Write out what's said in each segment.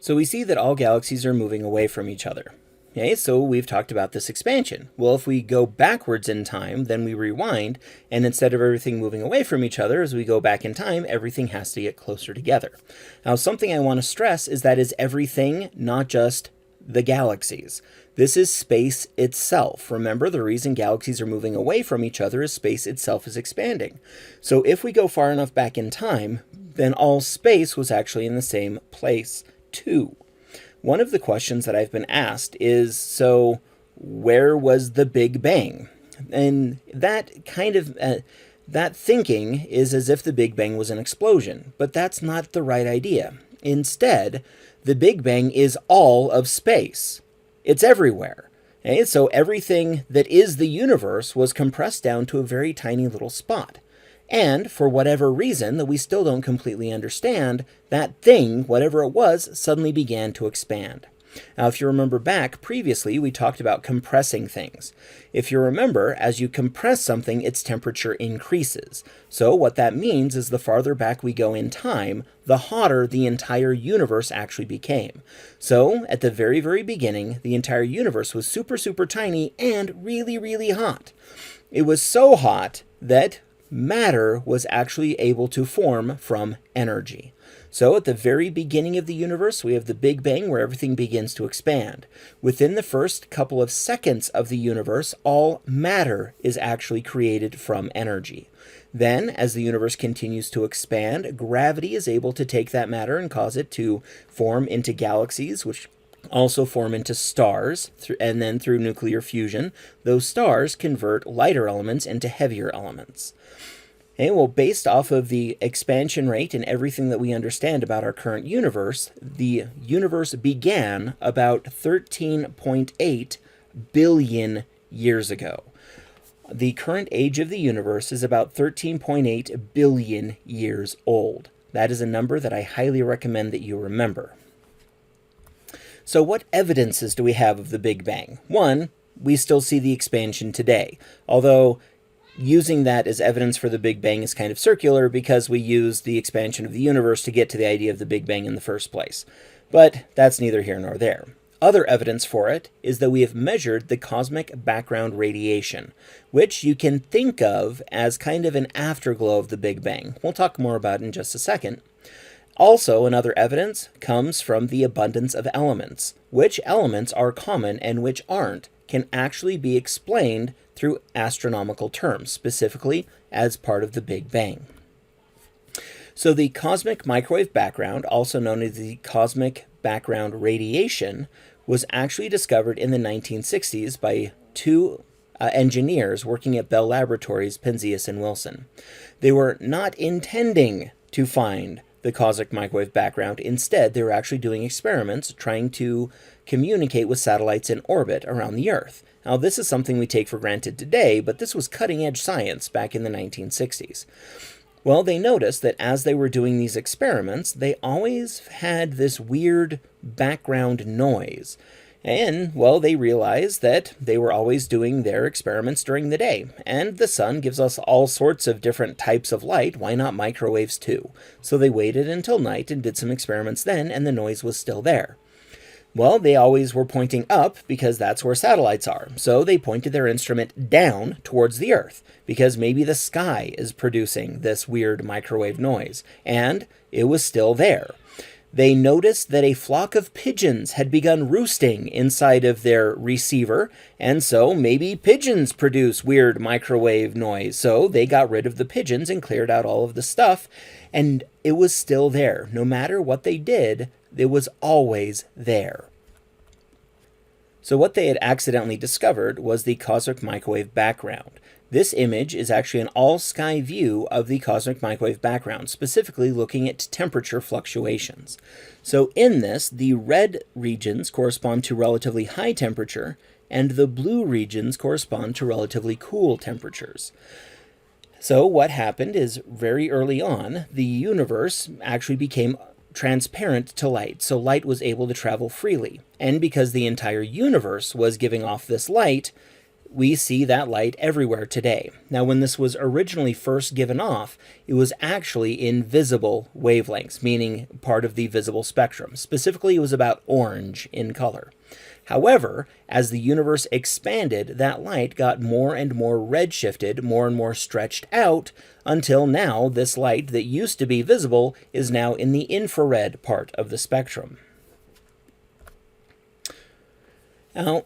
So we see that all galaxies are moving away from each other. Okay, so we've talked about this expansion. Well, if we go backwards in time, then we rewind, and instead of everything moving away from each other, as we go back in time, everything has to get closer together. Now, something I want to stress is that is everything, not just the galaxies. This is space itself. Remember, the reason galaxies are moving away from each other is space itself is expanding. So if we go far enough back in time, then all space was actually in the same place too. One of the questions that I've been asked is, so where was the Big Bang? And that kind of, that thinking is as if the Big Bang was an explosion, but that's not the right idea. Instead, the Big Bang is all of space. It's everywhere. Okay? So everything that is the universe was compressed down to a very tiny little spot. And for whatever reason that we still don't completely understand, that thing, whatever it was, suddenly began to expand. Now, if you remember back previously, we talked about compressing things. If you remember, as you compress something, its temperature increases. So what that means is the farther back we go in time, the hotter the entire universe actually became. So at the very, very beginning, the entire universe was super, super tiny and really, really hot. It was so hot that matter was actually able to form from energy. So at the very beginning of the universe, we have the Big Bang where everything begins to expand. Within the first couple of seconds of the universe, all matter is actually created from energy. Then, as the universe continues to expand, gravity is able to take that matter and cause it to form into galaxies, which also form into stars, and then through nuclear fusion, those stars convert lighter elements into heavier elements. Okay, well, based off of the expansion rate and everything that we understand about our current universe, the universe began about 13.8 billion years ago. The current age of the universe is about 13.8 billion years old. That is a number that I highly recommend that you remember. So what evidences do we have of the Big Bang? One, we still see the expansion today, although using that as evidence for the Big Bang is kind of circular because we use the expansion of the universe to get to the idea of the Big Bang in the first place. But that's neither here nor there. Other evidence for it is that we have measured the cosmic background radiation, which you can think of as kind of an afterglow of the Big Bang. We'll talk more about it in just a second. Also, another evidence comes from the abundance of elements. Which elements are common and which aren't can actually be explained through astronomical terms, specifically as part of the Big Bang. So the cosmic microwave background, also known as the cosmic background radiation, was actually discovered in the 1960s by two engineers working at Bell Laboratories, Penzias and Wilson. They were not intending to find the cosmic microwave background. Instead, they were actually doing experiments trying to communicate with satellites in orbit around the Earth. Now, this is something we take for granted today, but this was cutting-edge science back in the 1960s. Well, they noticed that as they were doing these experiments, they always had this weird background noise. And, well, they realized that they were always doing their experiments during the day. And the sun gives us all sorts of different types of light. Why not microwaves too? So they waited until night and did some experiments then, and the noise was still there. Well, they always were pointing up because that's where satellites are. So they pointed their instrument down towards the Earth because maybe the sky is producing this weird microwave noise. And it was still there. They noticed that a flock of pigeons had begun roosting inside of their receiver, and so maybe pigeons produce weird microwave noise. So they got rid of the pigeons and cleared out all of the stuff, and it was still there. No matter what they did, it was always there. So what they had accidentally discovered was the cosmic microwave background. This image is actually an all-sky view of the cosmic microwave background, specifically looking at temperature fluctuations. So in this, the red regions correspond to relatively high temperature, and the blue regions correspond to relatively cool temperatures. So what happened is very early on, the universe actually became transparent to light, so light was able to travel freely. And because the entire universe was giving off this light, we see that light everywhere today. Now, when this was originally first given off, it was actually in visible wavelengths, meaning part of the visible spectrum. Specifically, it was about orange in color. However, as the universe expanded, that light got more and more redshifted, more and more stretched out, until now this light that used to be visible is now in the infrared part of the spectrum. Now,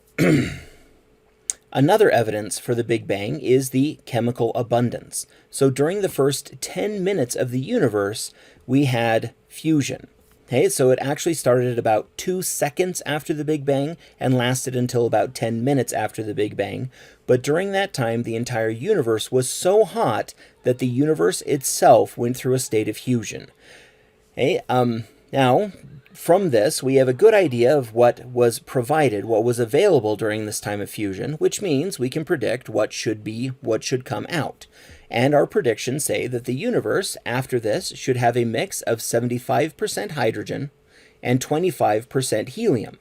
another evidence for the Big Bang is the chemical abundance. So during the first 10 minutes of the universe, we had fusion. Okay, so it actually started at about 2 seconds after the Big Bang and lasted until about 10 minutes after the Big Bang. But during that time, the entire universe was so hot that the universe itself went through a state of fusion. Okay, now, from this, we have a good idea of what was provided, what was available during this time of fusion, which means we can predict what should come out. And our predictions say that the universe, after this, should have a mix of 75% hydrogen and 25% helium.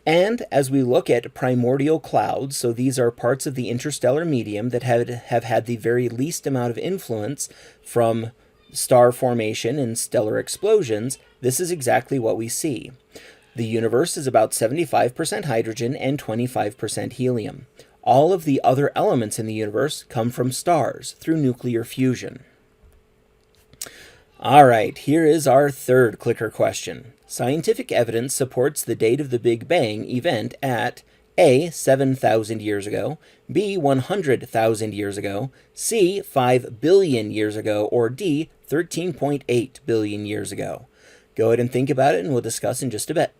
And as we look at primordial clouds, so these are parts of the interstellar medium that have had the very least amount of influence from star formation and stellar explosions, this is exactly what we see. The universe is about 75% hydrogen and 25% helium. All of the other elements in the universe come from stars through nuclear fusion. All right, here is our third clicker question. Scientific evidence supports the date of the Big Bang event at A, 7,000 years ago, B, 100,000 years ago, C, 5 billion years ago, or D, 13.8 billion years ago. Go ahead and think about it, and we'll discuss in just a bit.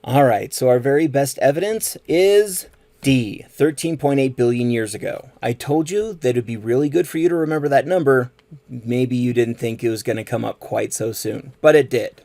All right, so our very best evidence is D, 13.8 billion years ago. I told you that it'd be really good for you to remember that number. Maybe you didn't think it was going to come up quite so soon, but it did.